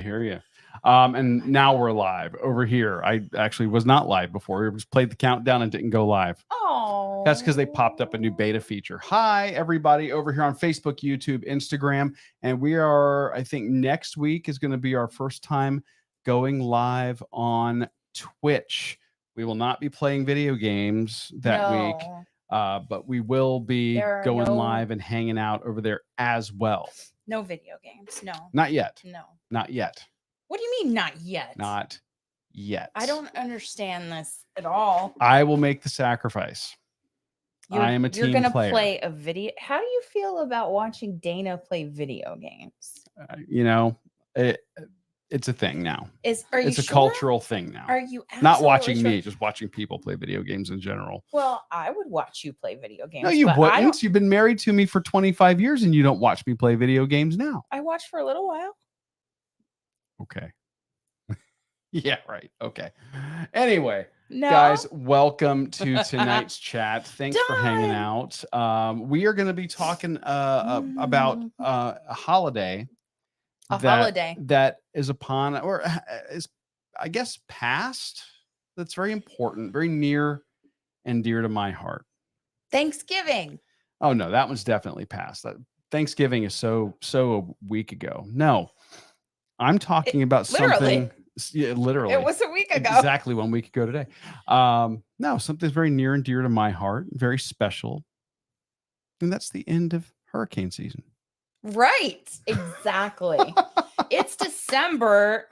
hear you. And now we're live over here. I actually was not live before. We just played the countdown and didn't go live. Oh, That's because they popped up a new beta feature. Hi, everybody over here on Facebook, YouTube, Instagram. And we are, I think next week is going to be our first time going live on Twitch. We will not be playing video games that week, but we will be going live and hanging out over there as well. No video games. No. Not yet. No. Not yet. What do you mean not yet? Not yet. I don't understand this at all. I will make the sacrifice. I am a team player. You're going to play a video. How do you feel about watching Dana play video games? It's a thing now. It's a cultural thing now. Are you not watching me, just watching people play video games in general? Well, I would watch you play video games. No, you wouldn't. You've been married to me for 25 years and you don't watch me play video games now. I watched for a little while. Okay. Yeah, right. Okay. Anyway, guys, welcome to tonight's chat. Thanks for hanging out. We are going to be talking about a holiday. That is upon, or is, I guess, past. That's very important, very near and dear to my heart. Thanksgiving. Oh no, that one's definitely past. Thanksgiving is so a week ago. No, I'm talking about something. Yeah, literally, it was a week ago. Exactly 1 week ago today. No, something's very near and dear to my heart, very special, and that's the end of hurricane season. Right, exactly. It's December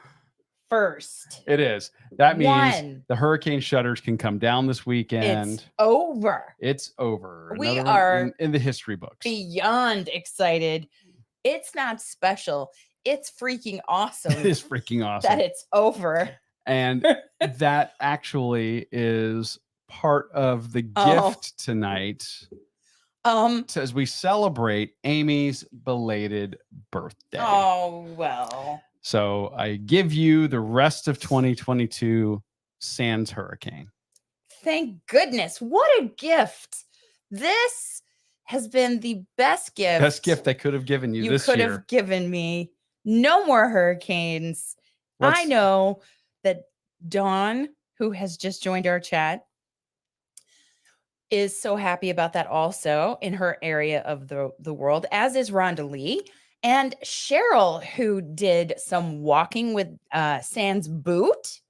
1st. It is. That means the hurricane shutters can come down this weekend. It's over. It's over. We are in the history books. Beyond excited. It's not special. It's freaking awesome. It is freaking awesome that it's over. And that actually is part of the gift tonight. As we celebrate Amy's belated birthday. Oh, well. So I give you the rest of 2022 sans hurricane. Thank goodness. What a gift. This has been the best gift. Best gift I could have given you this year. You could have given me. No more hurricanes. I know that Dawn, who has just joined our chat, is so happy about that also in her area of the world, as is Rhonda Lee. And Cheryl, who did some walking with Sans Boot.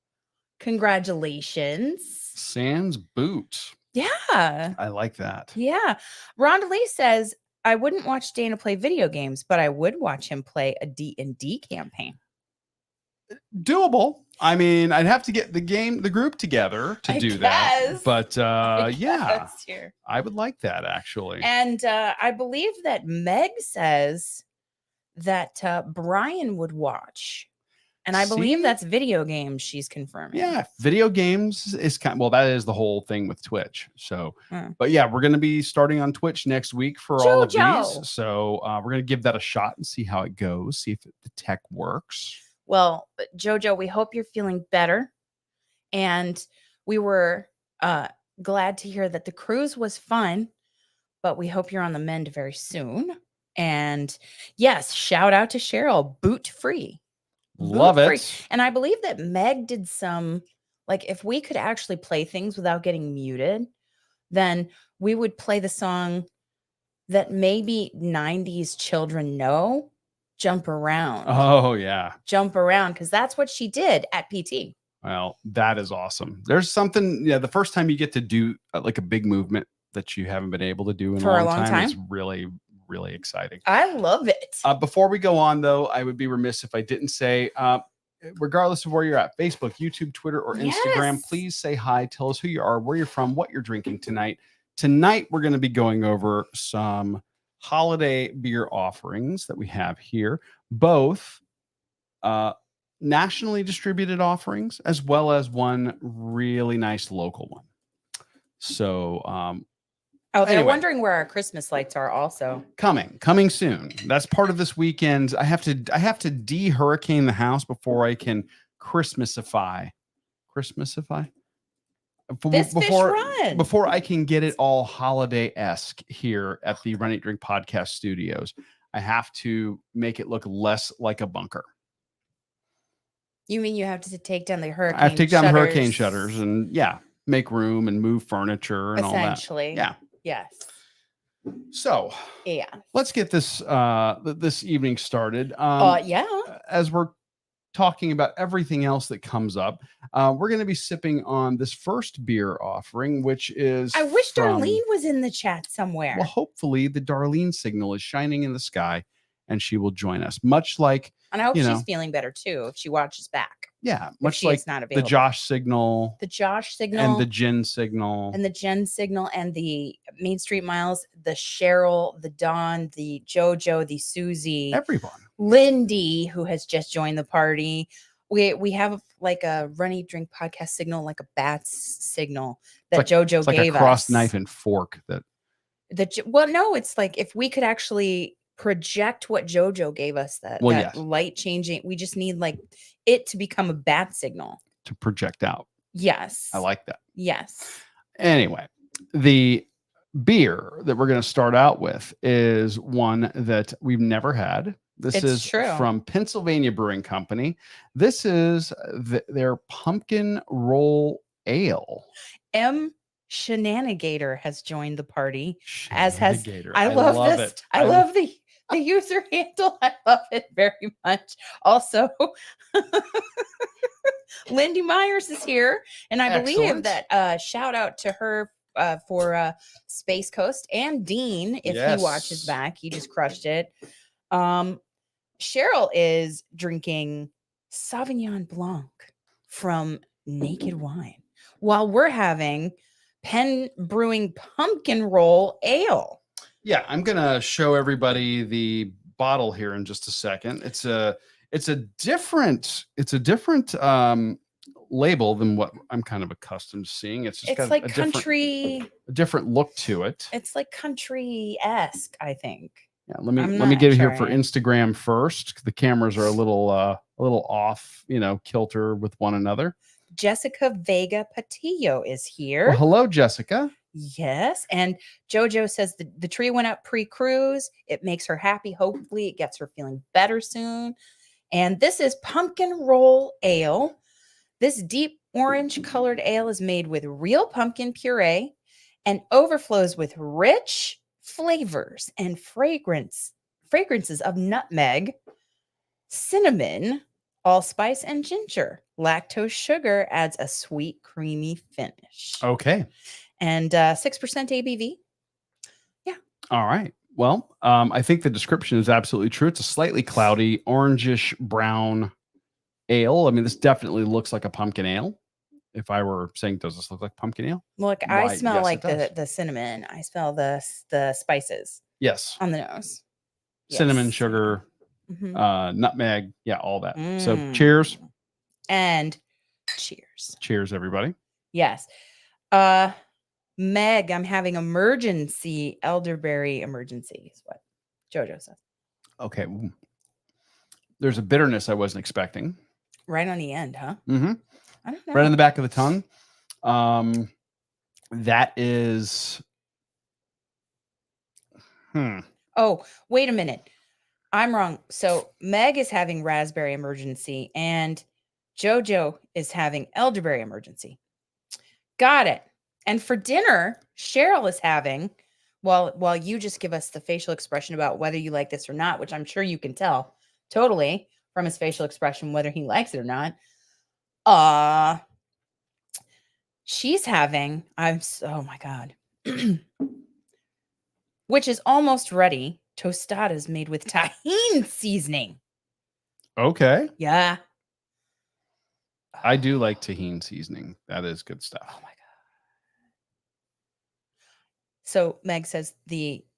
Congratulations. Sans Boot. Yeah. I like that. Yeah. Rhonda Lee says, I wouldn't watch Dana play video games, but I would watch him play a D&D campaign. Doable. I mean, I'd have to get the group together to do that. But yeah, I would like that actually. And I believe that Meg says that Brian would watch. And I believe that's video games she's confirming. Yeah, video games is that is the whole thing with Twitch. So, but yeah, we're going to be starting on Twitch next week for all of these. So we're going to give that a shot and see how it goes, see if the tech works. Well, Jojo, we hope you're feeling better. And we were glad to hear that the cruise was fun, but we hope you're on the mend very soon. And yes, shout out to Cheryl, boot free. Love it. And I believe that Meg did some, like, if we could actually play things without getting muted, then we would play the song that maybe 90s children know. Jump around. Oh, yeah. Jump around, because that's what she did at PT. Well, that is awesome. There's something, the first time you get to do like a big movement that you haven't been able to do in a long time. It's really, really exciting. I love it. Before we go on, though, I would be remiss if I didn't say, regardless of where you're at, Facebook, YouTube, Twitter, or Instagram, please say hi. Tell us who you are, where you're from, what you're drinking tonight. Tonight, we're going to be going over some holiday beer offerings that we have here, both nationally distributed offerings as well as one really nice local one. So they're wondering where our Christmas lights are also coming soon. That's part of this weekend. I have to de-hurricane the house before I can Christmasify before I can get it all holiday-esque here at the Run Eat Drink Podcast Studios. I have to make it look less like a bunker. You mean you have to take down the hurricane? I have to take down the hurricane shutters and make room and move furniture and all that. Essentially. Yeah. Yes. So yeah, let's get this this evening started. Yeah. As we're talking about everything else that comes up, we're going to be sipping on this first beer offering, which is I wish Darlene was in the chat somewhere. Well, hopefully the Darlene signal is shining in the sky and she will join us, much like, and I hope she's feeling better too if she watches back. Yeah, much like the Josh signal, and the Jen signal, and the Main Street Miles, the Cheryl, the Dawn, the JoJo, the Susie, everyone, Lindy, who has just joined the party. We have like a Runny Drink podcast signal, like a bats signal that JoJo gave us. Like a cross knife and fork well, no, it's like if we could actually project what JoJo gave us, that light changing, we just need like it to become a bat signal to project out. Yes. I like that. Yes. Anyway, the beer that we're going to start out with is one that we've never had. This is from Pennsylvania Brewing Company. This is their pumpkin roll ale. Shenanigator has joined the party, as has I love this. I love the user handle. I love it very much. Also, Lindy Myers is here, and I believe that shout out to her for Space Coast and Dean if he watches back. He just crushed it. Cheryl is drinking Sauvignon Blanc from Naked Wine while we're having Penn Brewing Pumpkin Roll Ale. Yeah, I'm gonna show everybody the bottle here in just a second. It's a different label than what I'm kind of accustomed to seeing. It's got like a different look to it. It's like country-esque, I think. Yeah, let me get it here for Instagram first. The cameras are a little off, kilter with one another. Jessica Vega Patillo is here. Well, hello, Jessica. Yes. And JoJo says the tree went up pre-cruise. It makes her happy. Hopefully it gets her feeling better soon. And this is Pumpkin Roll Ale. This deep orange colored ale is made with real pumpkin puree and overflows with rich flavors and fragrances of nutmeg, cinnamon, allspice, and ginger. Lactose sugar adds a sweet, creamy finish. Okay. And 6% ABV. Yeah. All right. Well, I think the description is absolutely true. It's a slightly cloudy, orangish brown ale. I mean, this definitely looks like a pumpkin ale. If I were saying, does this look like pumpkin ale? Look, I smell like the cinnamon. I smell the spices. Yes. On the nose. Cinnamon, sugar, nutmeg. Yeah, all that. So cheers. And cheers. Cheers, everybody. Yes. Meg, I'm having emergency elderberry emergency is what JoJo says. Okay. There's a bitterness I wasn't expecting. Right on the end, huh? Mm-hmm. I don't know. Right on the back of the tongue. That is. Oh, wait a minute. I'm wrong. So Meg is having raspberry emergency and JoJo is having elderberry emergency. Got it. And for dinner, Cheryl is having, while you just give us the facial expression about whether you like this or not, which I'm sure you can tell totally from his facial expression whether he likes it or not. She's having, oh my God, which is almost ready, tostadas made with tahini seasoning. Okay. Yeah. I do like tahini seasoning. That is good stuff. Oh my God. So Meg says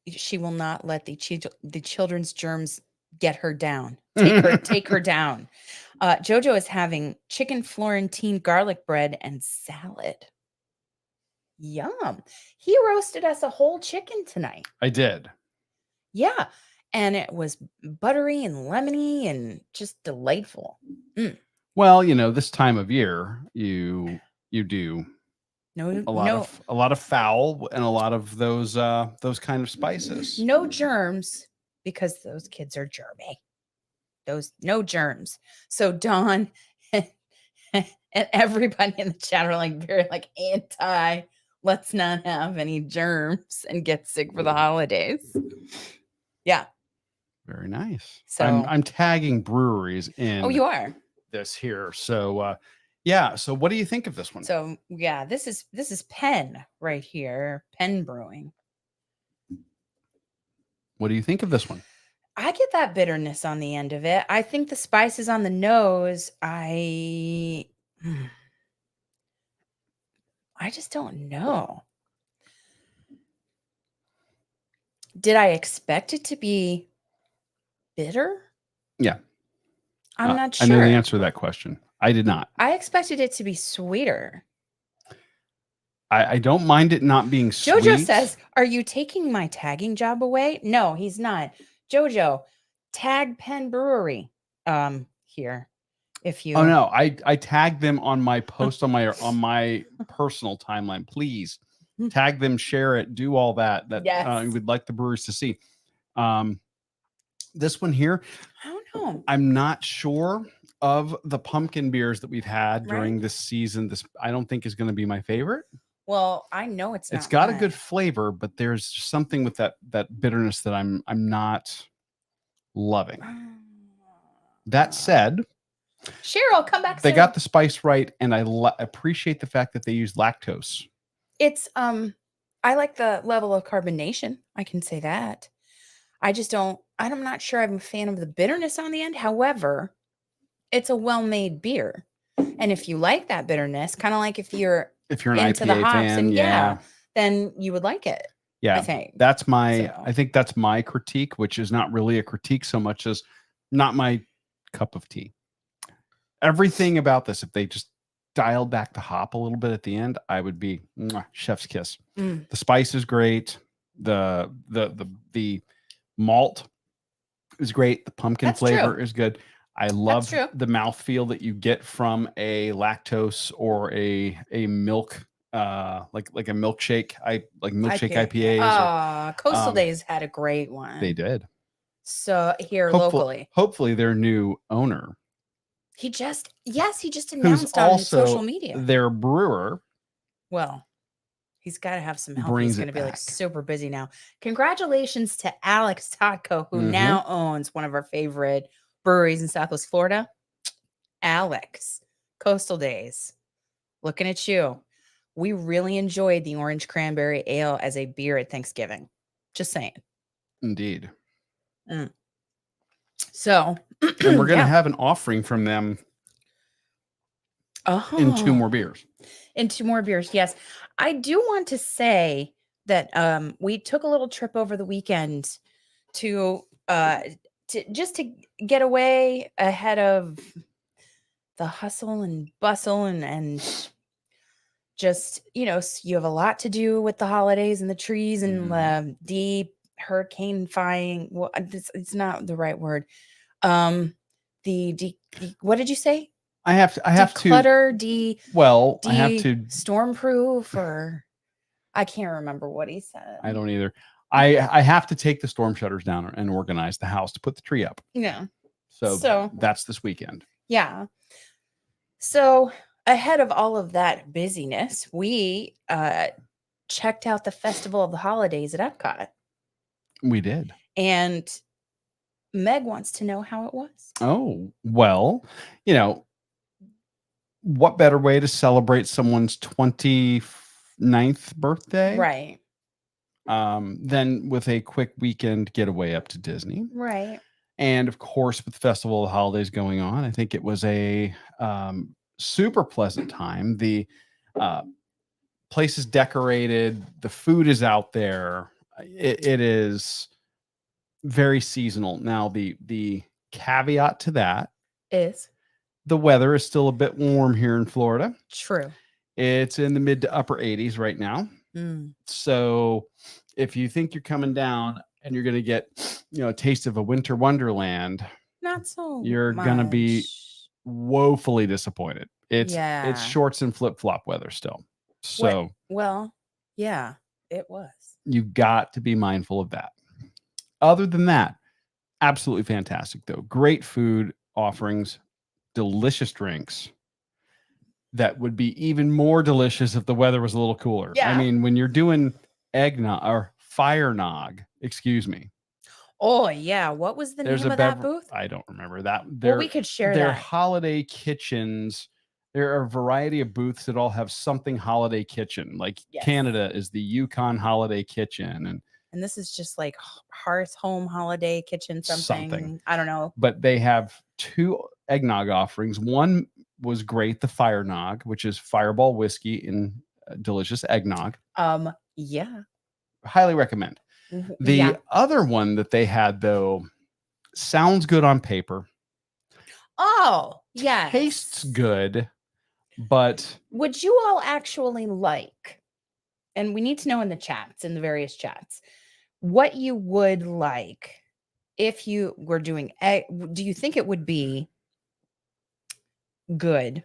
she will not let the children's germs get her down. Take her down. JoJo is having chicken Florentine garlic bread and salad. Yum. He roasted us a whole chicken tonight. I did. Yeah. And it was buttery and lemony and just delightful. Well, this time of year, you do a lot of fowl and a lot of those kind of spices. No germs because those kids are germy. No germs. So Dawn and And everybody in the chat are like very like anti, let's not have any germs and get sick for the holidays. Yeah. Very nice. So I'm tagging breweries in oh, you are. this here. So yeah. So what do you think of this one? So yeah, this is Penn right here. Penn Brewing. What do you think of this one? I get that bitterness on the end of it. I think the spice is on the nose. I just don't know. Did I expect it to be bitter? Yeah. I'm not I know the sure. answer to that question. I did not. I expected it to be sweeter. I don't mind it not being sweet. Jojo says, "Are you taking my tagging job away?" No, he's not. Jojo, tag Penn Brewery. Here, if you. Oh no, I tagged them on my post on my personal timeline. Please tag them, share it, do all that Yes. we'd like the brewers to see. This one here, I don't know. I'm not sure of the pumpkin beers that we've had during Right. this season. This I don't think is going to be my favorite. Well, I know it's not. It's got a mine. good flavor, but there's something with that bitterness that I'm not loving. That said, Cheryl, come back. they soon. got the spice right, and I appreciate the fact that they use lactose. It's I like the level of carbonation. I can say that. I just don't. I'm not sure I'm a fan of the bitterness on the end. However, it's a well-made beer, and if you like that bitterness, kind of like if you're an into the IPA hops, fan, and then you would like it. yeah, I think that's my. So. I think that's my critique, which is not really a critique so much as not my cup of tea. Everything about this, if they just dialed back the hop a little bit at the end, I would be chef's kiss. Mm. The spice is great. The malt is great. The pumpkin That's flavor true. is good. I love true. the mouthfeel that you get from a lactose or a milk, like a milkshake. I like milkshake IPAs. Coastal Days had a great one. They did. So here locally. Hopefully their new owner, He just who's announced on also social media. their brewer, Well, he's got to have some help. brings He's going it to be like back. super busy now. Congratulations to Alex Totko, who Mhm. now owns one of our favorite breweries in Southwest Florida. Alex, Coastal Days, looking at you. We really enjoyed the orange cranberry ale as a beer at Thanksgiving. Just saying. Indeed. So, And we're going to have an offering from them in 2 more beers. In 2 more beers, yes. I do want to say that we took a little trip over the weekend to just to get away ahead of the hustle and bustle and just, you have a lot to do with the holidays and the trees and the deep hurricane-fying. Well, it's not the right word. The what did you say? I have to Declutter, I have to stormproof, or I can't remember what he said. I don't either. I have to take the storm shutters down and organize the house to put the tree up. Yeah. So that's this weekend. Yeah. So ahead of all of that busyness, we checked out the Festival of the Holidays at Epcot. We did. And Meg wants to know how it was. Oh, well, what better way to celebrate someone's 29th birthday? Right. Than with a quick weekend getaway up to Disney. Right. And of course, with the Festival of the Holidays going on, I think it was a super pleasant time. The place is decorated. The food is out there. It is very seasonal. Now, the caveat to that is the weather is still a bit warm here in Florida. True. It's in the mid to upper 80s right now. So if you think you're coming down and you're going to get, a taste of a winter wonderland, not so you're going to be woefully disappointed. It's shorts and flip-flop weather still. So, yeah, it was. You've got to be mindful of that. Other than that, absolutely fantastic though. Great food offerings, delicious drinks. that would be even more delicious if the weather was a little cooler. I Yeah. mean, when you're doing eggnog or fire nog, excuse me. Oh yeah. What was the There's name a of that beverage. booth? I don't remember that. Well, we could share They're that. holiday kitchens. There are a variety of booths that all have something holiday kitchen. Like Yes. Canada is the Yukon Holiday Kitchen, and this is just like hearth home holiday kitchen something. I don't know. But they have 2 eggnog offerings. One was great, the Fire Nog, which is Fireball whiskey in delicious eggnog. Yeah. Highly recommend. The other one that they had, though, sounds good on paper. Oh, yeah. Tastes good, but would you all actually like, and we need to know in the chats, in the various chats, what you would like if you were doing egg? Do you think it would be good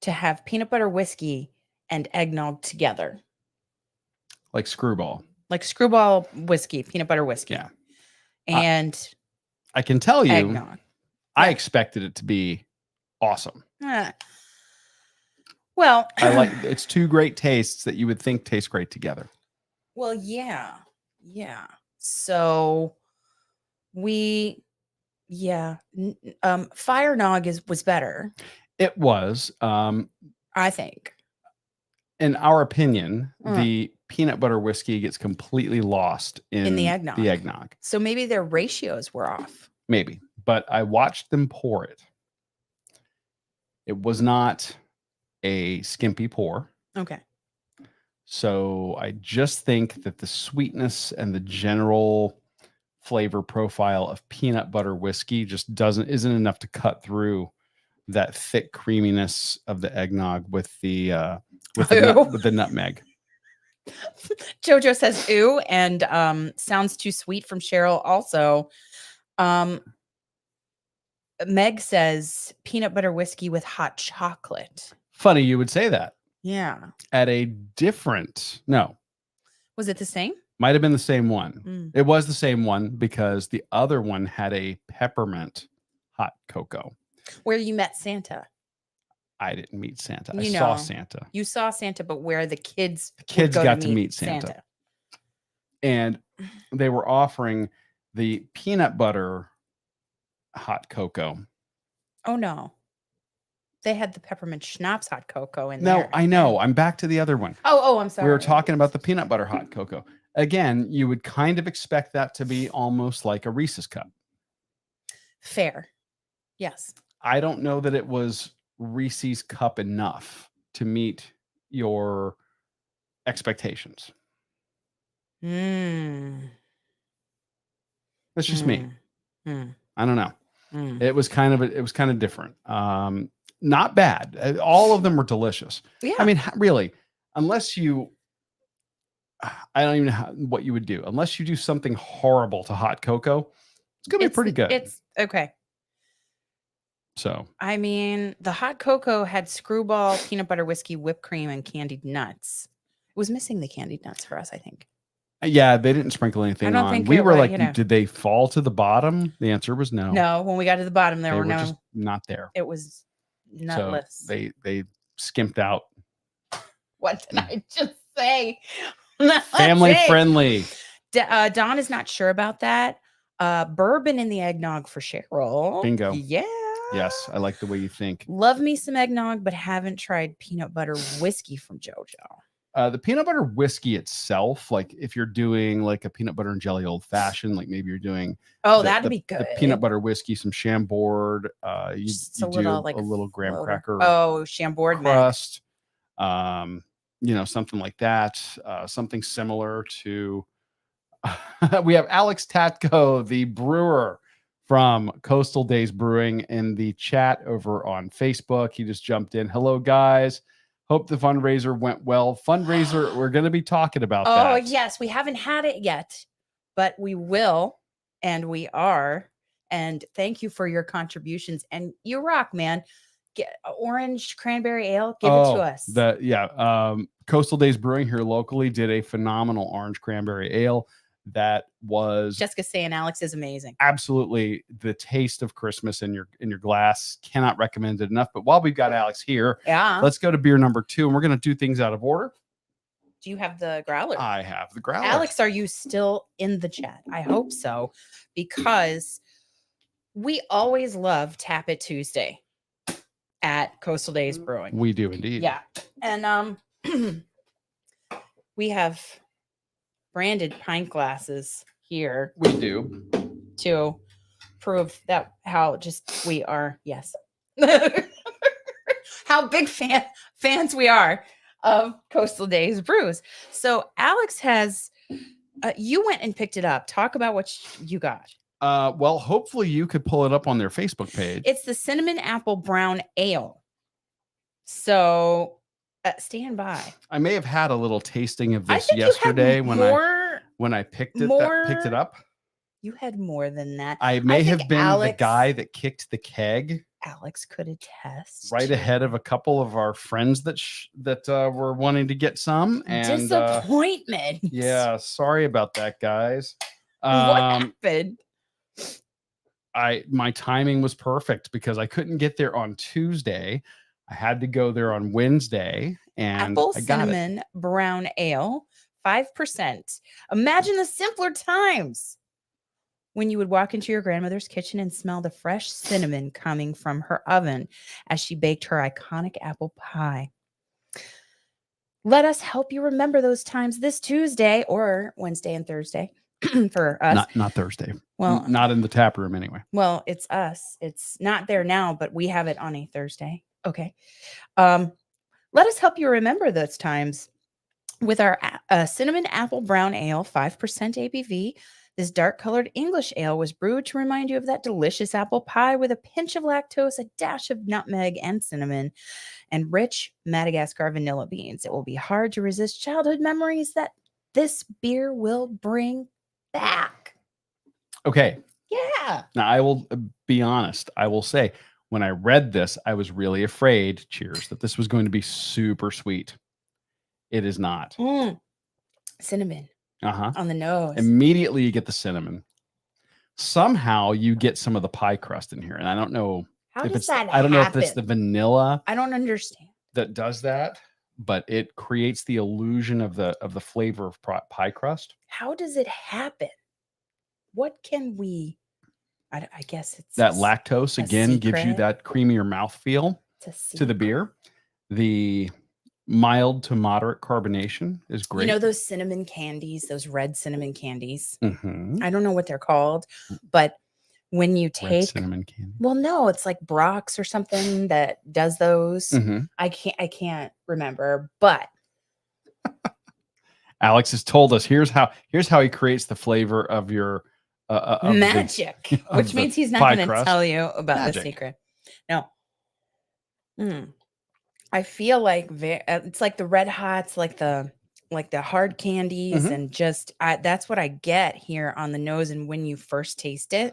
to have peanut butter whiskey and eggnog together? Like Screwball. Like Screwball whiskey, peanut butter whiskey. Yeah. And I can tell you, eggnog. I expected it to be awesome. Well, it's 2 great tastes that you would think taste great together. Well, yeah. Yeah. So Fire Nog was better. It was. I think. In our opinion, the peanut butter whiskey gets completely lost in the eggnog. So maybe their ratios were off. Maybe. But I watched them pour it. It was not a skimpy pour. Okay. So I just think that the sweetness and the general flavor profile of peanut butter whiskey just isn't enough to cut through that thick creaminess of the eggnog with the nutmeg. Jojo says ooh, and sounds too sweet from Cheryl. Also, Meg says peanut butter whiskey with hot chocolate. Funny you would say that. Yeah. At a different, no. Was it the same? Might have been the same one. It was the same one because the other one had a peppermint hot cocoa. Where you met Santa. I didn't meet Santa. I saw Santa. You saw Santa, but where the kids got to meet Santa. And they were offering the peanut butter hot cocoa. Oh, no. They had the peppermint schnapps hot cocoa in there. No, I know. I'm back to the other one. Oh, I'm sorry. We were talking about the peanut butter hot cocoa. Again, you would kind of expect that to be almost like a Reese's cup. Fair. Yes. I don't know that it was Reese's cup enough to meet your expectations. That's just me. I don't know. It was kind of different. Not bad. All of them were delicious. Yeah. I mean, really, unless you, I don't even know what you would do. Unless you do something horrible to hot cocoa, it's going to be pretty good. It's okay. So, I mean, the hot cocoa had Screwball, peanut butter whiskey, whipped cream, and candied nuts. It was missing the candied nuts for us, I think. Yeah, they didn't sprinkle anything on. Think we were like, did they fall to the bottom? The answer was no. No, when we got to the bottom, they were just not there. It was nutless. So they skimped out. What did I just say? Family friendly. Don is not sure about that. Bourbon in the eggnog for Cheryl. Bingo. Yeah. Yes, I like the way you think. Love me some eggnog, but haven't tried peanut butter whiskey from JoJo. The peanut butter whiskey itself, like if you're doing like a peanut butter and jelly old fashioned, like maybe you're doing that'd be good. The peanut butter whiskey, some Chambord, you do a little graham cracker. Oh, Chambord crust. Something like that. Something similar to we have Alex Tatko, the brewer from Coastal Days Brewing, in the chat over on Facebook. He just jumped in. Hello, guys. Hope the fundraiser went well. Fundraiser, we're going to be talking about that. Oh, yes. We haven't had it yet, but we will, and we are. And thank you for your contributions. And you rock, man. Get orange cranberry ale. Give it to us. Coastal Days Brewing here locally did a phenomenal orange cranberry ale. that was Jessica saying Alex is amazing. Absolutely the taste of Christmas in your glass. Cannot recommend it enough. But while we've got Alex here, let's go to beer number 2, and we're going to do things out of order. Do you have the growler? I have the growler. Alex, are you still in the chat? I hope so, because we always love Tap It Tuesday at Coastal Days Brewing. We do indeed. Yeah. And we have branded pint glasses here. We do. To prove that how just we are, yes. How big fans we are of Coastal Days Brews. So Alex has, you went and picked it up. Talk about what you got. Well, hopefully you could pull it up on their Facebook page. It's the Cinnamon Apple Brown Ale. So stand by. I may have had a little tasting of this yesterday when I picked it up. You had more than that. I may have been the guy that kicked the keg. Alex could attest. Right ahead of a couple of our friends that were wanting to get some. And disappointment. Yeah, sorry about that, guys. What happened? My timing was perfect because I couldn't get there on Tuesday. I had to go there on Wednesday, and Apple Cinnamon Brown Ale, 5%. Imagine the simpler times when you would walk into your grandmother's kitchen and smell the fresh cinnamon coming from her oven as she baked her iconic apple pie. Let us help you remember those times this Tuesday or Wednesday and Thursday for us. Not Thursday. Well, not in the tap room anyway. Well, it's us. It's not there now, but we have it on a Thursday. Okay. Let us help you remember those times with our Cinnamon Apple Brown Ale, 5% ABV. This dark-colored English ale was brewed to remind you of that delicious apple pie with a pinch of lactose, a dash of nutmeg and cinnamon, and rich Madagascar vanilla beans. It will be hard to resist childhood memories that this beer will bring back. Okay. Yeah. Now, I will be honest. I will say, when I read this, I was really afraid, cheers, that this was going to be super sweet. It is not. Cinnamon. Uh-huh. On the nose. Immediately you get the cinnamon. Somehow you get some of the pie crust in here. And I don't know How if does it's that I don't happen? know if it's the vanilla. I don't understand. That does that, but it creates the illusion of the flavor of pie crust. How does it happen? What can we I guess it's that lactose again gives you that creamier mouthfeel to the beer. The mild to moderate carbonation is great. You know those cinnamon candies, those red cinnamon candies? Mm-hmm. I don't know what they're called, but when you take red cinnamon candy. Well, no, it's like Brock's or something that does those. Mm-hmm. I can't remember, but Alex has told us here's how he creates the flavor of your of magic, which means he's not going to tell you about the secret. No. I feel like it's like the Red Hots, like the hard candies, and just that's what I get here on the nose. And when you first taste it,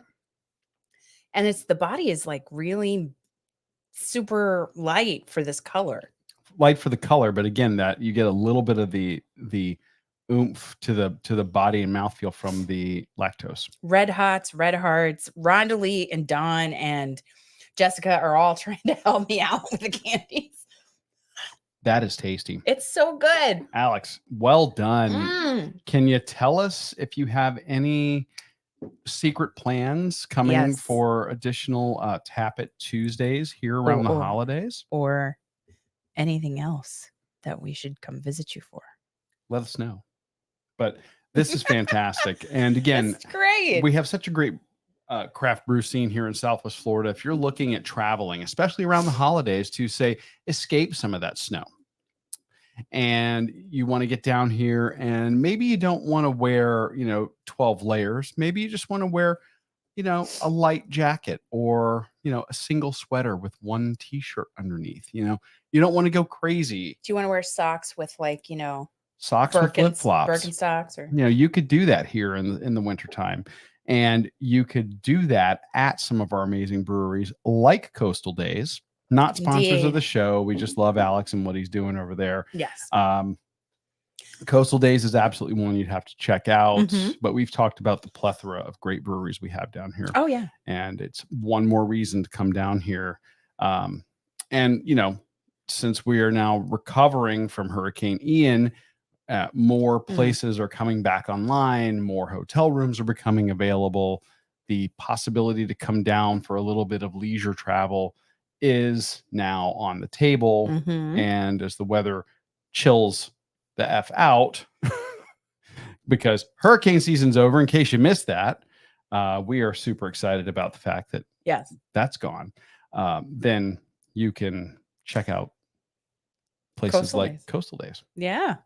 and the body is like really super light for this color. Light for the color, but again, that you get a little bit of the oomph to the body and mouthfeel from the lactose. Red Hots, Red Hearts, Rhonda Lee and Dawn and Jessica are all trying to help me out with the candies. That is tasty. It's so good. Alex, well done. Can you tell us if you have any secret plans coming for additional Tap It Tuesdays here around the holidays? Or anything else that we should come visit you for? Let us know. But this is fantastic. And again, great. We have such a great craft brew scene here in Southwest Florida. If you're looking at traveling, especially around the holidays, to say escape some of that snow, and you want to get down here, and maybe you don't want to wear 12 layers, maybe you just want to wear a light jacket or a single sweater with one t-shirt underneath. You don't want to go crazy. Do you want to wear socks with socks with flip-flops, Birkenstocks, or you could do that here in the wintertime. And you could do that at some of our amazing breweries like Coastal Days, not sponsors of the show. We just love Alex and what he's doing over there. Yes. Coastal Days is absolutely one you'd have to check out. Mhm. But we've talked about the plethora of great breweries we have down here. Oh yeah. And it's one more reason to come down here. And, since we are now recovering from Hurricane Ian, more places are coming back online, more hotel rooms are becoming available. The possibility to come down for a little bit of leisure travel is now on the table. Mhm. And as the weather chills the F out, because hurricane season's over, in case you missed that, we are super excited about the fact that Yes. that's gone. Then you can check out places Coastal like Days. Coastal Days. Yeah.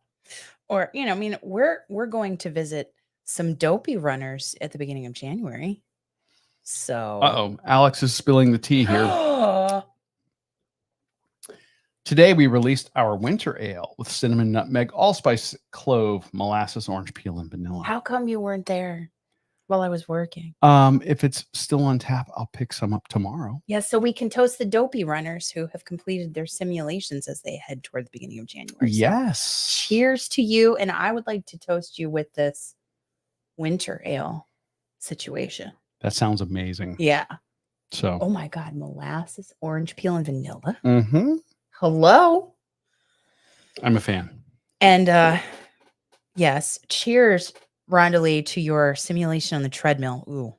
Or, I mean, we're going to visit some dopey runners at the beginning of January. So Uh-oh, Alex is spilling the tea here. Today we released our winter ale with cinnamon, nutmeg, allspice, clove, molasses, orange peel, and vanilla. How come you weren't there while I was working? If it's still on tap, I'll pick some up tomorrow. Yeah, so we can toast the dopey runners who have completed their simulations as they head toward the beginning of January. Yes. So cheers to you. And I would like to toast you with this winter ale situation. That sounds amazing. Yeah. So. Oh my God, molasses, orange peel, and vanilla. Mm-hmm. Hello. I'm a fan. And yes, cheers, Rondalee, to your simulation on the treadmill. Ooh,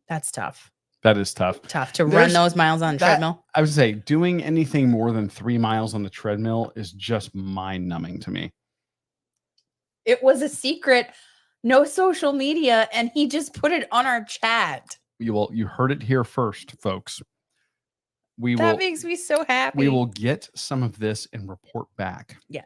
that's tough. That is tough. Tough to run those miles on the treadmill. I would say doing anything more than 3 miles on the treadmill is just mind-numbing to me. It was a secret, no social media, and he just put it on our chat. You heard it here first, folks. That makes me so happy. We will get some of this and report back. Yes.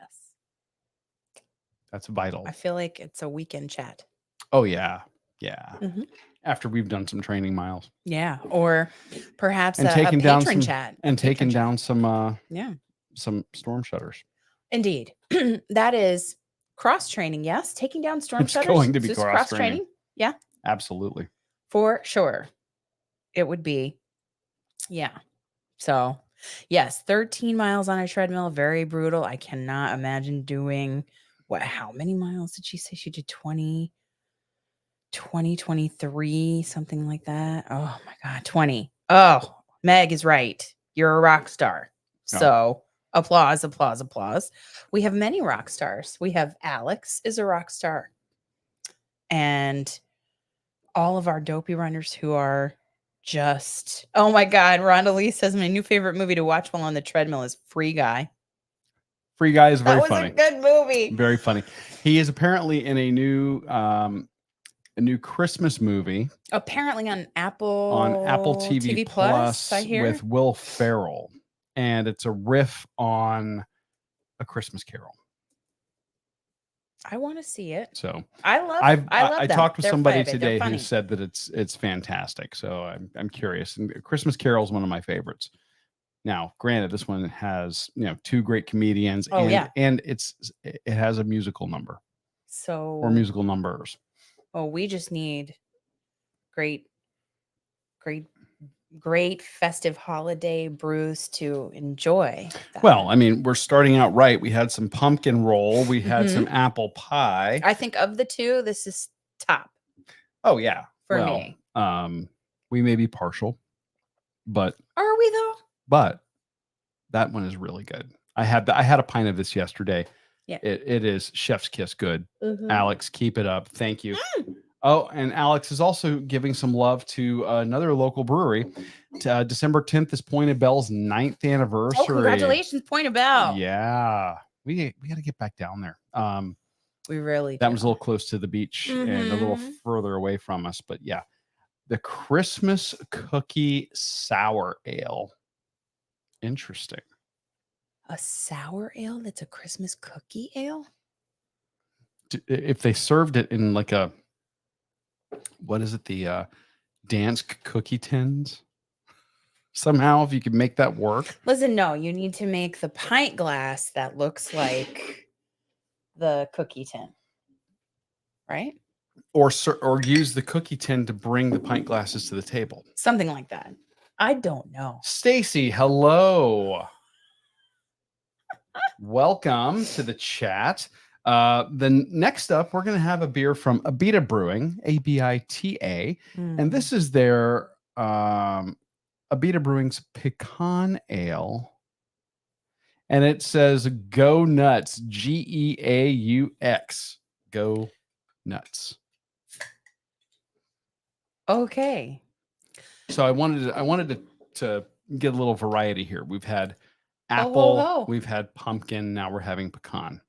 That's vital. I feel like it's a weekend chat. Oh, yeah. Yeah. Mm-hmm. After we've done some training miles. Yeah. Or perhaps and a taking down patron some chat. And taking down some some storm shutters. Indeed. That is cross training. Yes. Taking down storm it's shutters. It's going to be cross training. Yeah. Absolutely. For sure. It would be. Yeah. So, yes, 13 miles on a treadmill, very brutal. I cannot imagine doing how many miles did she say she did? 20, 23, something like that. Oh my God, 20. Oh, Meg is right. You're a rock star. So, applause, applause, applause. We have many rock stars. We have Alex is a rock star. And all of our dopey runners who are just, oh my God, Rondalee says my new favorite movie to watch while on the treadmill is Free Guy. Free Guy is very funny. That was a good movie. Very funny. He is apparently in a new Christmas movie. Apparently on Apple TV Plus I hear. with Will Ferrell, and it's a riff on A Christmas Carol. I want to see it. So I talked with somebody today who said that it's fantastic. So I'm curious. And Christmas Carol is one of my favorites. Now, granted, this one has 2 great comedians, and it has a musical number. Or musical numbers. Oh, we just need great festive holiday brews to enjoy. Well, I mean, we're starting out right. We had some pumpkin roll. We had some apple pie. I think of the 2, this is top. Oh, yeah. For me. We may be partial, but... Are we, though? But that one is really good. I had a pint of this yesterday. Yeah. It is chef's kiss good. Mm-hmm. Alex, keep it up. Thank you. Oh, and Alex is also giving some love to another local brewery. December 10th is Point of Bell's 9th anniversary. Oh, congratulations, Point of Bell. Yeah. We got to get back down there. We really That was a little close to the beach and a little further away from us. But yeah, the Christmas Cookie Sour Ale. Interesting. A sour ale that's a Christmas cookie ale? If they served it in like a... What is it? The Dansk cookie tins? Somehow, if you could make that work. Listen, no, you need to make the pint glass that looks like the cookie tin, right? Or use the cookie tin to bring the pint glasses to the table. Something like that. I don't know. Stacy, hello. Welcome to the chat. Then next up, we're going to have a beer from Abita Brewing, ABITA. And this is their Abita Brewing's Pecan Ale. And it says Go Nuts, GEAUX. Go Nuts. Okay. So I wanted to get a little variety here. We've had apple, we've had pumpkin, now we're having pecan.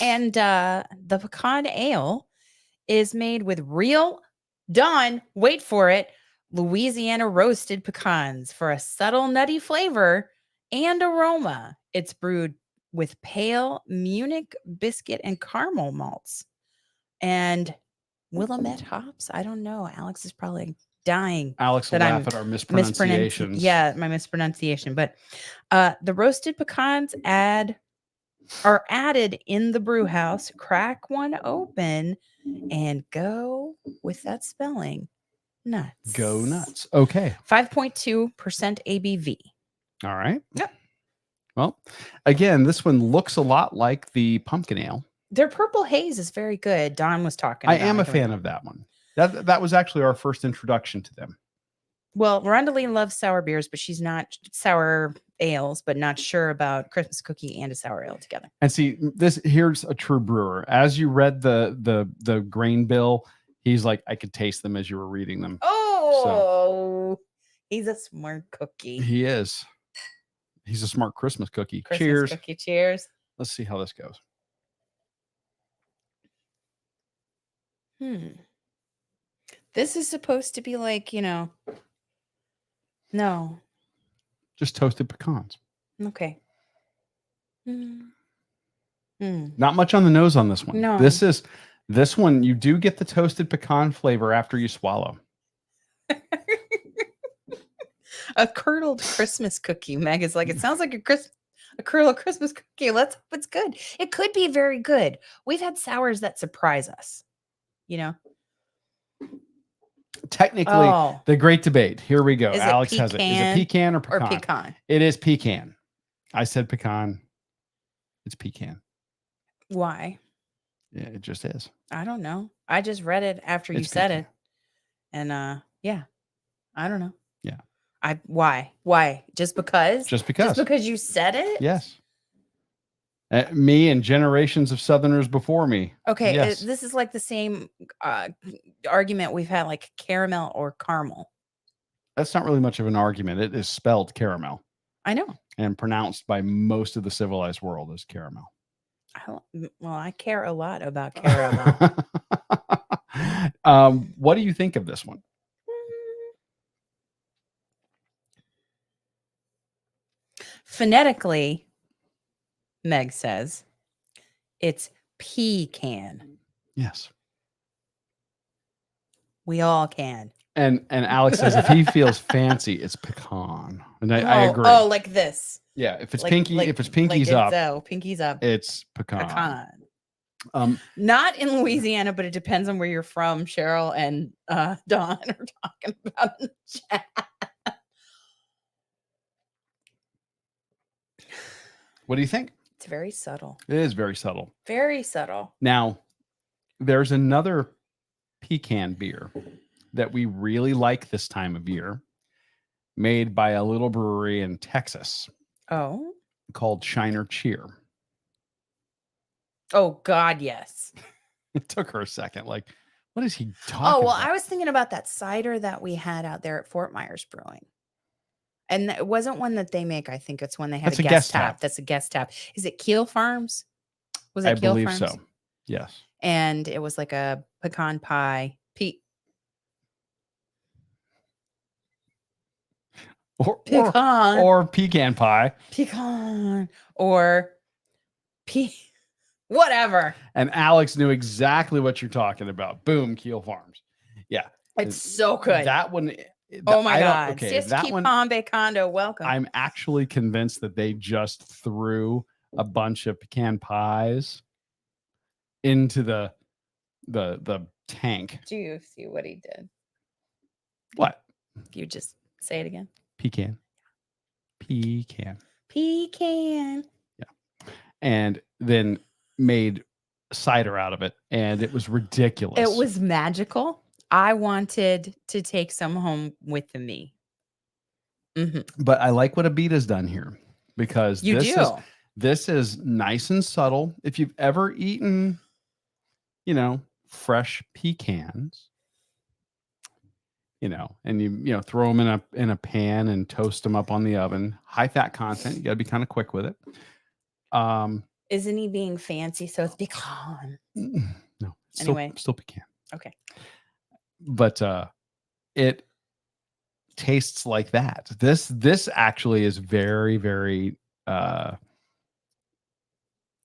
And the pecan ale is made with real, wait for it, Louisiana roasted pecans for a subtle nutty flavor and aroma. It's brewed with pale Munich biscuit and caramel malts and Willamette hops. I don't know. Alex is probably dying. Alex will laugh at our mispronunciations. Yeah, my mispronunciation. But the roasted pecans are added in the brew house. Crack one open and go with that spelling. Nuts. Go nuts. Okay. 5.2% ABV. All right. Yep. Well, again, this one looks a lot like the pumpkin ale. Their purple haze is very good. Don was talking I about am a fan of that one. That was actually our first introduction to them. Well, Rondaline loves sour beers, but she's not sour ales, but not sure about Christmas cookie and a sour ale together. And see, here's a true brewer. As you read the grain bill, he's like, I could taste them as you were reading them. Oh, he's a smart cookie. He is. He's a smart Christmas cookie. Christmas cookie, cheers. Let's see how this goes. This is supposed to be like, no. Just toasted pecans. Okay. Not much on the nose on this one. No. This one, you do get the toasted pecan flavor after you swallow. A curdled Christmas cookie. Meg is like, it sounds like a curdled Christmas cookie. Let's hope it's good. It could be very good. We've had sours that surprise us, Technically, the great debate. Here we go. Alex has it. Is it pecan or pecan? Or pecan. It is pecan. I said pecan. It's pecan. Why? Yeah, it just is. I don't know. I just read it after you said it. And yeah. I don't know. Yeah. Why? Just because? Just because. Just because you said it? Yes. Me and generations of Southerners before me. Okay, yes. This is like the same argument we've had, like caramel or caramel. That's not really much of an argument. It is spelled caramel. I know. And pronounced by most of the civilized world as caramel. I care a lot about caramel. What do you think of this one? Phonetically, Meg says it's pecan. Yes. We all can. And Alex says if he feels fancy, it's pecan. And I agree. Oh, like this. Yeah, if it's pinkies up. So pinkies up. It's pecan. Not in Louisiana, but it depends on where you're from. Cheryl and Dawn are talking about in the chat. What do you think? It's very subtle. It is very subtle. Very subtle. Now, there's another pecan beer that we really like this time of year, made by a little brewery in Texas. Oh. Called Shiner Cheer. Oh, God, yes. It took her a second. Like, what is he talking about? Oh, well, I was thinking about that cider that we had out there at Fort Myers Brewing. And it wasn't one that they make. I think it's when they have a guest tap. That's a guest tap. Is it Keel Farms? Was it Keel Farms? I believe so. Yes. And it was like a pecan pie. Pecan. Or pecan pie. Pecan. Or whatever. And Alex knew exactly what you're talking about. Boom, Keel Farms. Yeah. It's so good. That one. Oh my God. Okay, that one. Condo, welcome. I'm actually convinced that they just threw a bunch of pecan pies into the tank. Do you see what he did? What? You just say it again. Pecan. Yeah. And then made cider out of it, and it was ridiculous. It was magical. I wanted to take some home with me. But I like what Abita's done here, because You do. This is nice and subtle. If you've ever eaten, fresh pecans, and you throw them in a pan and toast them up on the oven, high fat content. You got to be kind of quick with it. Isn't he being fancy? So it's pecan. No, anyway, still pecan. Okay. But it tastes like that. This actually is very, very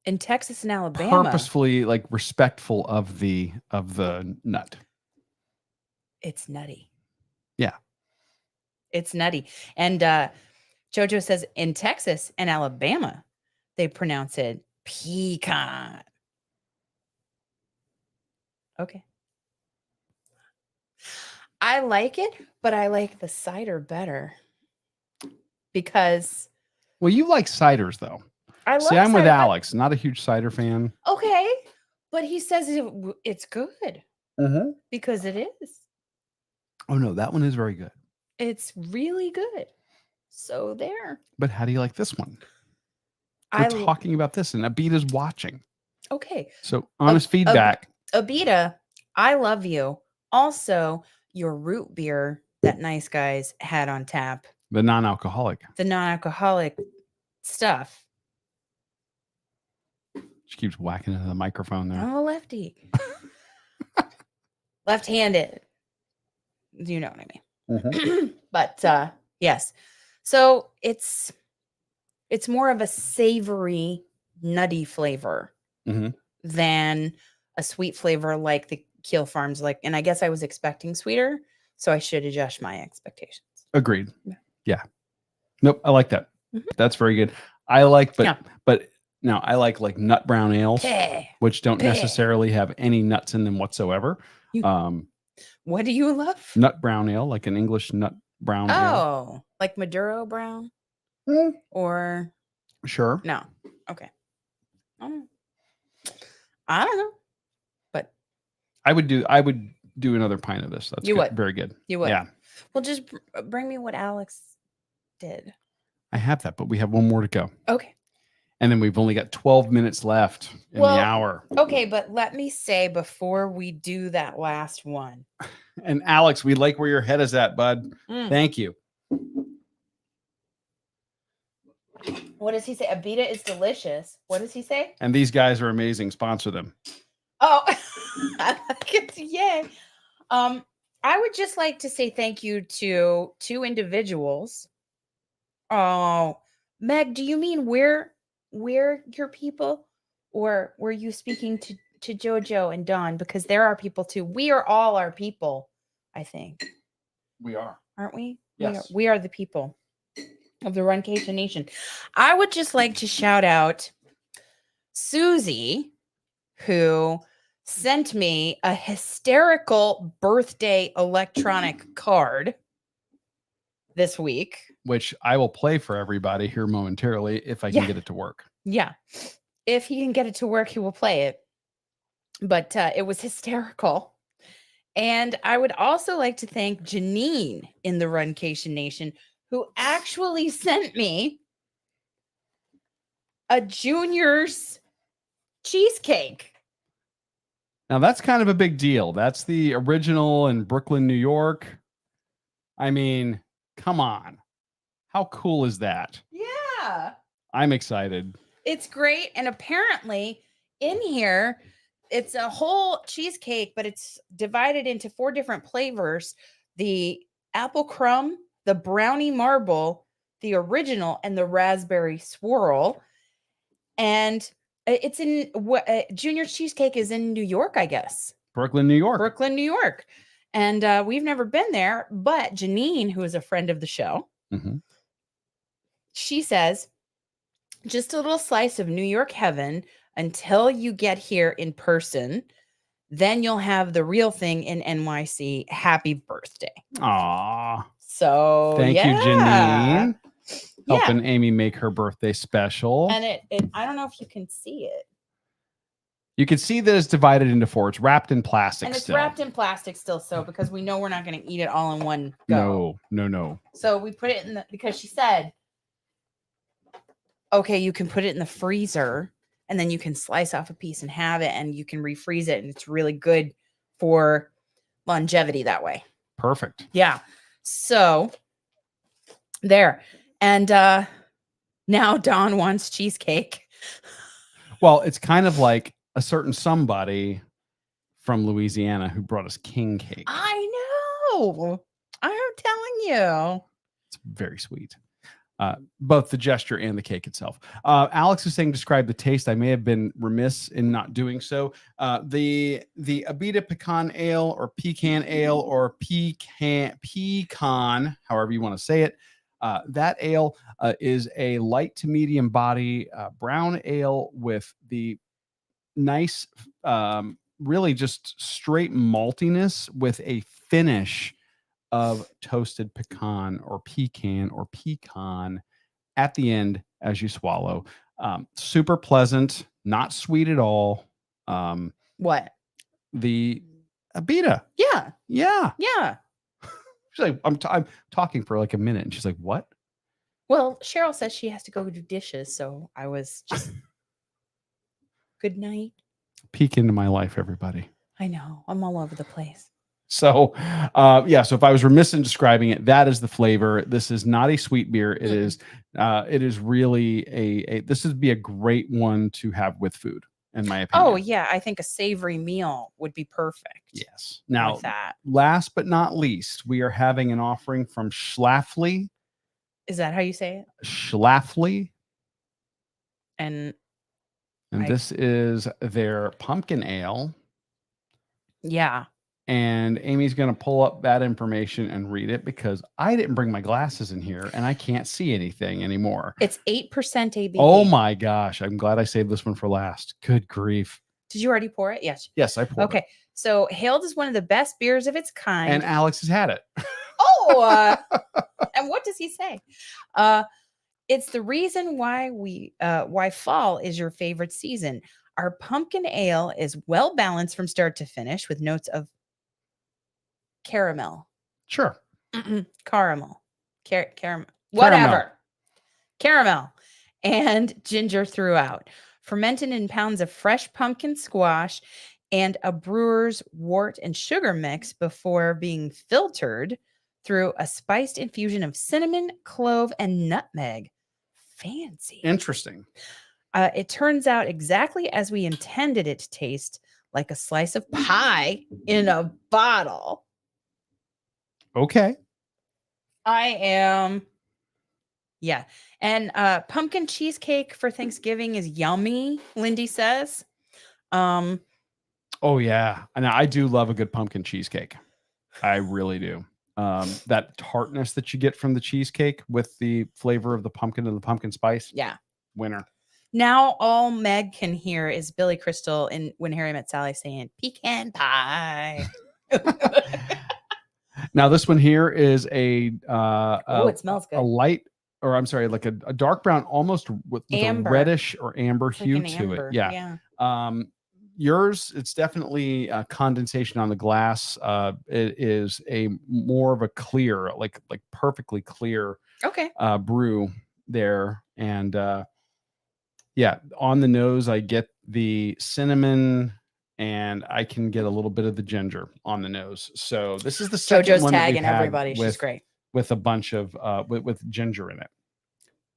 in Texas and Alabama, purposefully like respectful of the nut. It's nutty. Yeah. It's nutty. And Jojo says in Texas and Alabama, they pronounce it pecan. Okay. I like it, but I like the cider better because. Well, you like ciders though. See, I'm with Alex. Not a huge cider fan. Okay, but he says it's good because it is. Oh no, that one is very good. It's really good. So there. But how do you like this one? We're talking about this, and Abita's watching. Okay. So honest feedback. Abita, I love you. Also, your root beer that Nice Guys had on tap. The non-alcoholic stuff. She keeps whacking into the microphone there. I'm a lefty. Left-handed. You know what I mean. But yes. So it's more of a savory, nutty flavor than a sweet flavor like the Keel Farms. And I guess I was expecting sweeter, so I should adjust my expectations. Agreed. Yeah. Nope. I like that. That's very good. I like, but now I like nut brown ales, which don't necessarily have any nuts in them whatsoever. What do you love? Nut brown ale, like an English nut brown ale. Oh, like Maduro brown? Or sure. No. Okay. I don't know. But I would do another pint of this. That's very good. You would. Yeah. Well, just bring me what Alex did. I have that, but we have one more to go. Okay. And then we've only got 12 minutes left in the hour. Okay, but let me say before we do that last one. And Alex, we like where your head is at, bud. Thank you. What does he say? Abita is delicious. What does he say? And these guys are amazing. Sponsor them. Oh, yay. I would just like to say thank you to 2 individuals. Oh, Meg, do you mean we're your people, or were you speaking to Jojo and Don? Because they're our people too. We are all our people, I think. We are. Aren't we? Yes. We are the people of the Runcation Nation. I would just like to shout out Susie, who sent me a hysterical birthday electronic card this week, which I will play for everybody here momentarily if I can get it to work. Yeah. If he can get it to work, he will play it. But it was hysterical. And I would also like to thank Janine in the Runcation Nation, who actually sent me a Junior's cheesecake. Now, that's kind of a big deal. That's the original in Brooklyn, New York. I mean, come on. How cool is that? Yeah. I'm excited. It's great. And apparently in here, it's a whole cheesecake, but it's divided into 4 different flavors. The apple crumb, the brownie marble, the original, and the raspberry swirl. And it's in Junior Cheesecake is in New York, I guess. Brooklyn, New York. Brooklyn, New York. And we've never been there, but Janine, who is a friend of the show, she says, just a little slice of New York heaven until you get here in person. Then you'll have the real thing in NYC. Happy birthday. Aw. So thank you, Janine. Helping Amy make her birthday special. And it I don't know if you can see it. You can see that it's divided into 4. It's wrapped in plastic And it's still. wrapped in plastic still, so because we know we're not going to eat it all in one go. No. So we put it in because she said, okay, you can put it in the freezer and then you can slice off a piece and have it and you can refreeze it. And it's really good for longevity that way. Perfect. Yeah. So there. And now Dawn wants cheesecake. Well, it's kind of like a certain somebody from Louisiana who brought us king cake. I know. I'm telling you. It's very sweet. Both the gesture and the cake itself. Alex is saying, describe the taste. I may have been remiss in not doing so. The Abita pecan ale or pecan ale or pecan, however you want to say it. That ale is a light to medium body brown ale with the nice, really just straight maltiness with a finish of toasted pecan at the end as you swallow. Super pleasant, not sweet at all. What? The Abita. Yeah. Yeah. Yeah. She's like, I'm talking for like a minute. And she's like, what? Well, Cheryl says she has to go do dishes. So I was just, good night. Peek into my life, everybody. I know. I'm all over the place. So, so if I was remiss in describing it, that is the flavor. This is not a sweet beer. It is really this would be a great one to have with food, in my opinion. Oh yeah, I think a savory meal would be perfect. Yes. Now, with that. Last but not least, we are having an offering from Schlafly. Is that how you say it? Schlafly. And this is their pumpkin ale. Yeah. And Amy's going to pull up that information and read it because I didn't bring my glasses in here and I can't see anything anymore. It's 8% ABV. Oh my gosh. I'm glad I saved this one for last. Good grief. Did you already pour it? Yes. Yes, I poured it. Okay. So hailed as one of the best beers of its kind. And Alex has had it. Oh, and what does he say? It's the reason why why fall is your favorite season. Our pumpkin ale is well balanced from start to finish with notes of caramel. Sure. Caramel. Caramel. Whatever. Caramel and ginger throughout. Fermented in pounds of fresh pumpkin squash and a brewer's wort and sugar mix before being filtered through a spiced infusion of cinnamon, clove, and nutmeg. Fancy. Interesting. It turns out exactly as we intended it to taste, like a slice of pie in a bottle. Okay. I am. Yeah. And pumpkin cheesecake for Thanksgiving is yummy, Lindy says. Oh, yeah. And I do love a good pumpkin cheesecake. I really do. That tartness that you get from the cheesecake with the flavor of the pumpkin and the pumpkin spice. Yeah. Winner. Now all Meg can hear is Billy Crystal in When Harry Met Sally saying pecan pie. Now this one here is it smells good. A light, or I'm sorry, like a dark brown, almost with a reddish or amber hue to it. Yeah. Yours, it's definitely condensation on the glass. It is a more of a clear, like perfectly clear brew there. And on the nose, I get the cinnamon and I can get a little bit of the ginger on the nose. So this is the second JoJo's one tagging everybody. She's great. With a bunch of with ginger in it.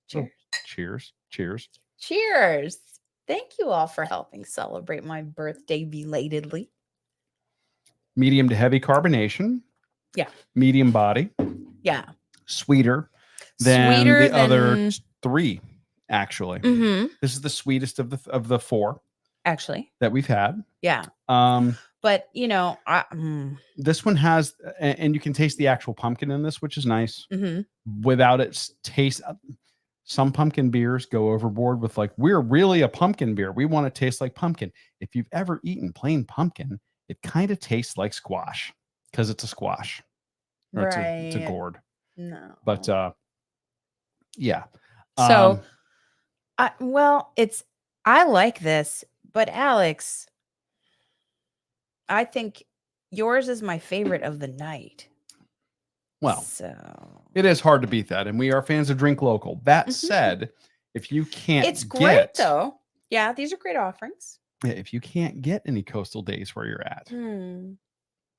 Cheers. So, cheers. Cheers. Cheers. Thank you all for helping celebrate my birthday belatedly. Medium to heavy carbonation. Yeah. Medium body. Yeah. Sweeter than the other 3, actually. Mm-hmm. This is the sweetest of the 4. Actually. That we've had. Yeah. But this one has, and you can taste the actual pumpkin in this, which is nice. Mm-hmm. Without its taste. Some pumpkin beers go overboard with like, we're really a pumpkin beer. We want to taste like pumpkin. If you've ever eaten plain pumpkin, it kind of tastes like squash because it's a squash. Or right. It's a gourd. No. But yeah. So, I like this, But Alex, I think yours is my favorite of the night. Well, so it is hard to beat that, and we are fans of Drink Local. That said, if you can't it's great though. Yeah, these are great offerings. If you can't get any Coastal Days where you're at, Hmm.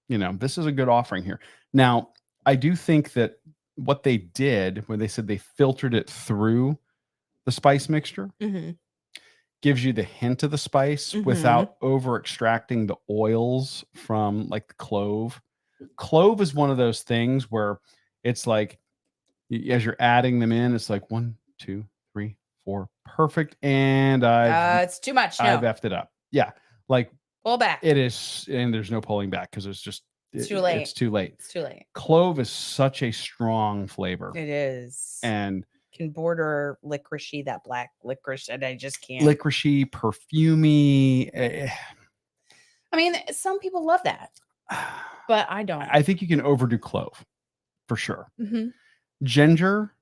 you know, this is a good offering here. Now, I do think that what they did when they said they filtered it through the spice mixture Mm-hmm. gives you the hint of the spice Mhm. without over extracting the oils from like the clove. Clove is one of those things where it's like as you're adding them in, it's like 1, 2, 3, 4, perfect, and It's too much. I've No, effed it up. Yeah, like pull back. it is, and there's no pulling back because it's just It's too late. It's too late. It's too late. Clove is such a strong flavor, It is. and Can border licoricey, that black licorice, and I just can't. licoricey, perfumey. I mean, some people love that, but I don't. I think you can overdo clove for sure. Mhm. Ginger,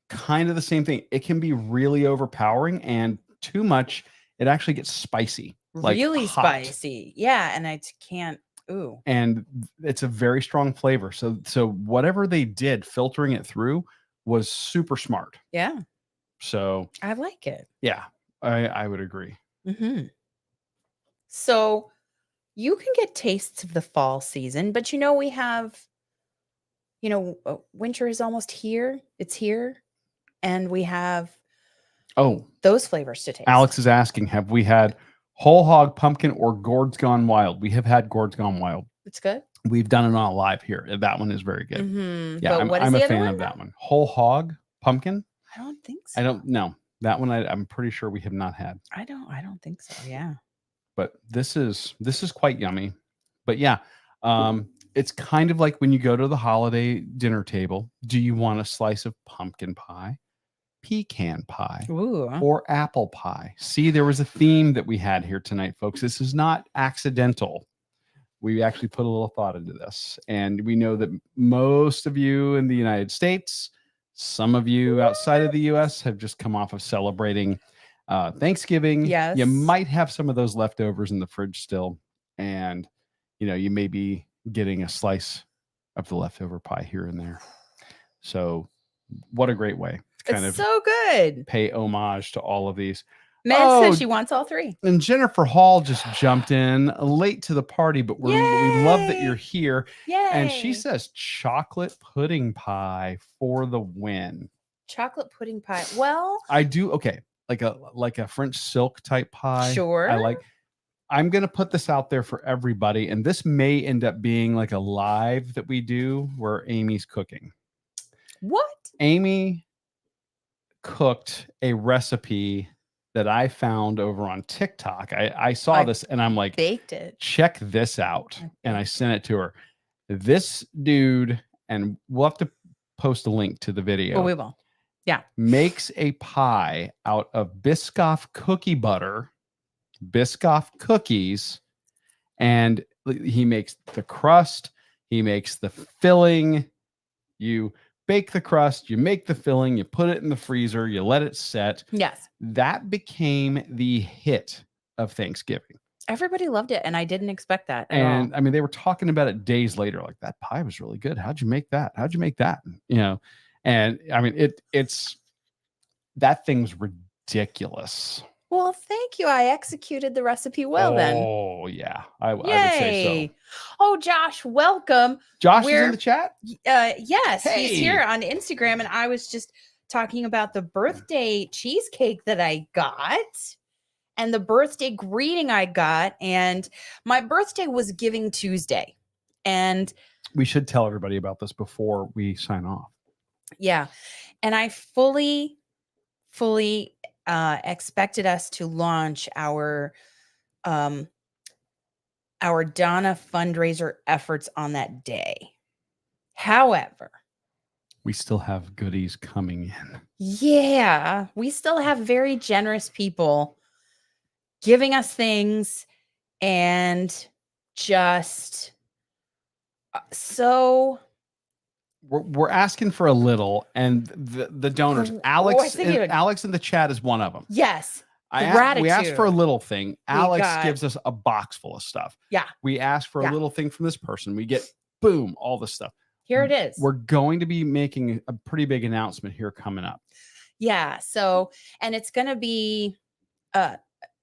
kind of the same thing. It can be really overpowering, and too much, it actually gets spicy. Like Really hot. spicy. Yeah, and I can't. Ooh. And it's a very strong flavor. So whatever they did, filtering it through was super smart. Yeah, So I like it. yeah, I would agree. Mm-hmm. So you can get tastes of the fall season, but we have, winter is almost here. It's here. And we have those flavors to taste. Alex is asking, have we had whole hog pumpkin or gourds gone wild? We have had gourds gone wild. It's good. We've done it on live here. That one is very good. Mm-hmm. Yeah, but I'm a fan of that one. Whole hog pumpkin. I don't think so. I don't know. That one I'm pretty sure we have not had. I don't think so. Yeah. But this is quite yummy. But yeah, it's kind of like when you go to the holiday dinner table. Do you want a slice of pumpkin pie, pecan pie, or apple pie? See, there was a theme that we had here tonight, folks. This is not accidental. We actually put a little thought into this. And we know that most of you in the United States, some of you outside of the US have just come off of celebrating Thanksgiving. Yes. You might have some of those leftovers in the fridge still. And, you may be getting a slice of the leftover pie here and there. So what a great way to kind of so good. Pay homage to all of these. Meg says she wants all three. And Jennifer Hall just jumped in late to the party, but we love that you're here. Yay. And she says chocolate pudding pie for the win. Chocolate pudding pie. Well, I do. Okay. Like a French silk type pie. Sure. I'm going to put this out there for everybody. And this may end up being like a live that we do where Amy's cooking. What? Amy cooked a recipe that I found over on TikTok. I saw this and I'm like, baked it. Check this out. And I sent it to her. This dude, and we'll have to post a link to the video. Oh, we will. Yeah. Makes a pie out of Biscoff cookie butter, Biscoff cookies, and he makes the crust, he makes the filling. You bake the crust, you make the filling, you put it in the freezer, you let it set. Yes. That became the hit of Thanksgiving. Everybody loved it, and I didn't expect that at and all. I mean, they were talking about it days later, like, that pie was really good. How'd you make that? How'd you make that? And I mean, it's that thing's ridiculous. Well, thank you. I executed the recipe well then. Oh, yeah. I would say so. Oh, Josh, welcome. Josh is in the chat? Yes, Hey. He's here on Instagram, and I was just talking about the birthday cheesecake that I got and the birthday greeting I got. And my birthday was Giving Tuesday. And we should tell everybody about this before we sign off. Yeah. And I fully expected us to launch our Donna fundraiser efforts on that day. However, we still have goodies coming in. Yeah, we still have very generous people giving us things, and just so we're asking for a little, and the donors, Alex in the chat is one of them. Yes. We asked for a little thing. Alex gives us a box full of stuff. Yeah. We asked for a little thing from this person. We get, boom, all the stuff. Here it is. We're going to be making a pretty big announcement here coming up. Yeah. So, and it's going to be,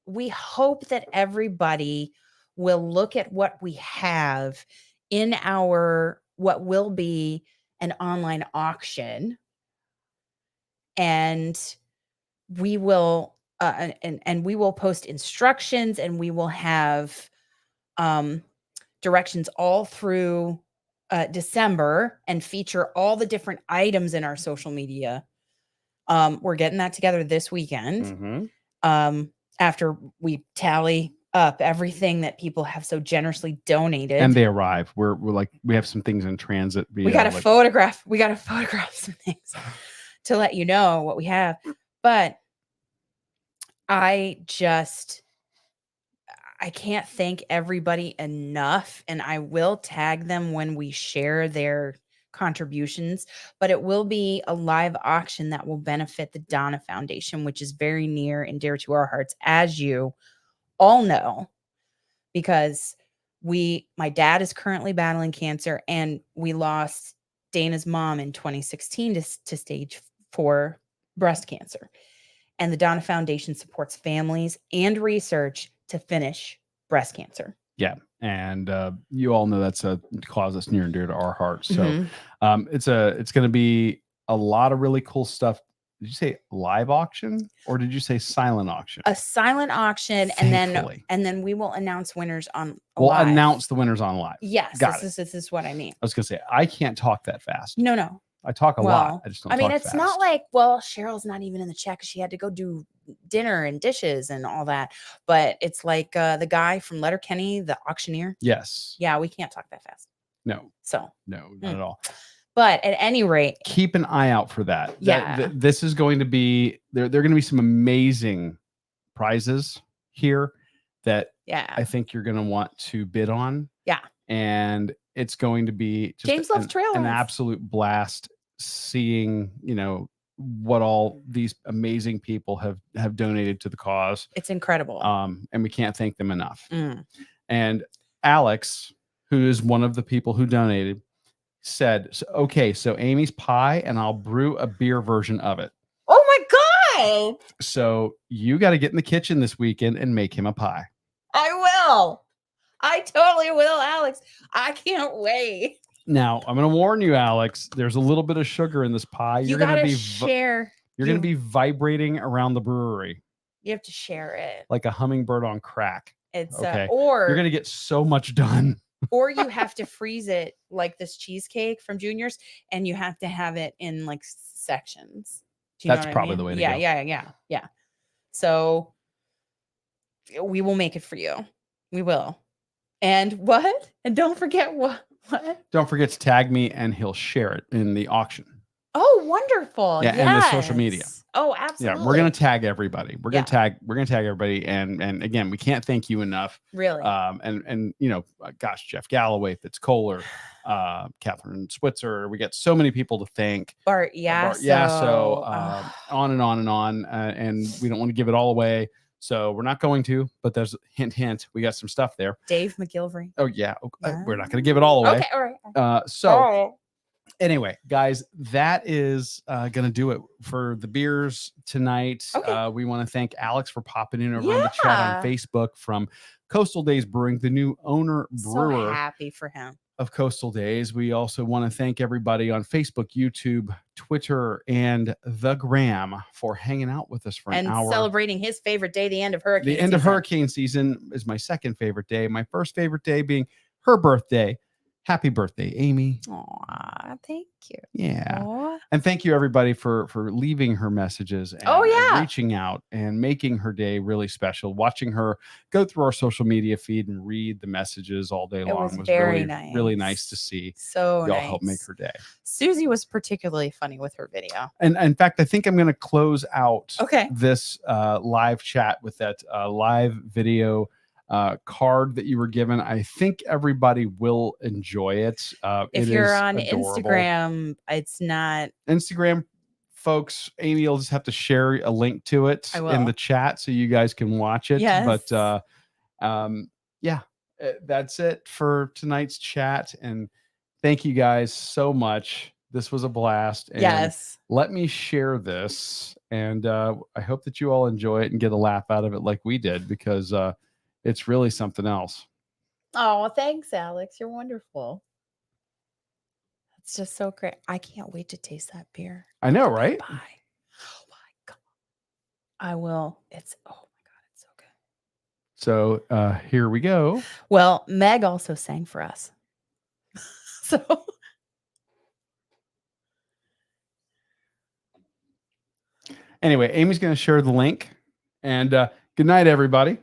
we hope that everybody will look at what we have in what will be an online auction, and we will and we will post instructions, and we will have directions all through December, and feature all the different items in our social media. We're getting that together this weekend. After we tally up everything that people have so generously donated, and they arrive. We're like, we have some things in transit. We got to photograph some things to let you know what we have. But I can't thank everybody enough, and I will tag them when we share their contributions, but it will be a live auction that will benefit the Donna Foundation, which is very near and dear to our hearts, as you all know, because my dad is currently battling cancer, and we lost Dana's mom in 2016 to stage 4 breast cancer. And the Donna Foundation supports families and research to finish breast cancer. Yeah. And you all know that's a cause that's near and dear to our hearts. So it's going to be a lot of really cool stuff. Did you say live auction, or did you say silent auction? A silent auction, Thankfully. and then we will announce winners on We'll live. Announce the winners on live. Yes, this is what I mean. I was going to say, I can't talk that fast. No. I talk a lot. I just don't talk it's fast. Not like, well, Cheryl's not even in the chat because she had to go do dinner and dishes and all that. But it's like the guy from Letterkenny, the auctioneer. Yes. Yeah, we can't talk that fast. No. So. No, not at all. But at any rate, keep an eye out for that. Yeah. This is going to be, there are going to be some amazing prizes here that I think you're going to want to bid on. Yeah. And it's going to be just James loves trail an runs. absolute blast seeing, what all these amazing people have donated to the cause. It's incredible. And we can't thank them enough. And Alex, who is one of the people who donated, said, okay, so Amy's pie, and I'll brew a beer version of it. Oh my God. So you got to get in the kitchen this weekend and make him a pie. I will. I totally will, Alex. I can't wait. Now, I'm going to warn you, Alex, there's a little bit of sugar in this pie. You're going to be share. You're going to be vibrating around the brewery. You have to share it. Like a hummingbird on crack. It's okay. Or you're going to get so much done. Or you have to freeze it like this cheesecake from Junior's, and you have to have it in like sections. That's probably the way to go. Yeah. So we will make it for you. We will. And what? And don't forget what? Don't forget to tag me, and he'll share it in the auction. Oh, wonderful. Yeah, and the social media. Oh, absolutely. Yeah, we're gonna tag everybody. We're gonna tag everybody. And again, we can't thank you enough. Really. And gosh, Jeff Galloway, Fitz Kohler, Catherine Switzer. We got so many people to thank. Bart, So on and on and on. And we don't want to give it all away. So we're not going to, but there's hint, we got some stuff there. Dave McGilvery. Oh yeah. We're not going to give it all away. Okay. All right. Anyway, guys, that is going to do it for the beers tonight. Okay. We want to thank Alex for popping in over on the chat on Facebook from Coastal Days Brewing, the new owner brewer. So happy for him. Of Coastal Days. We also want to thank everybody on Facebook, YouTube, Twitter, and the Gram for hanging out with us for an hour. And celebrating his favorite day, the end of hurricane season. The end of hurricane season is my second favorite day. My first favorite day being her birthday. Happy birthday, Amy. Aw, thank you. Yeah. Aww. And thank you, everybody, for leaving her messages and, and reaching out and making her day really special. Watching her go through our social media feed and read the messages all day long was very really nice to see. So y'all help make her day. Susie was particularly funny with her video. And in fact, I think I'm going to close out this live chat with that live video card that you were given. I think everybody will enjoy it. If you're on Instagram, it's not Instagram. folks, Amy will just have to share a link to it in the chat so you guys can watch it. Yes. But yeah, that's it for tonight's chat. And thank you guys so much. This was a blast. And yes. Let me share this. And I hope that you all enjoy it and get a laugh out of it like we did, because it's really something else. Oh, thanks, Alex. You're wonderful. It's just so great. I can't wait to taste that beer. I know, right? Bye. Oh my God. I will. It's, oh my God, it's so good. So here we go. Well, Meg also sang for us. So anyway, Amy's going to share the link. And good night, everybody.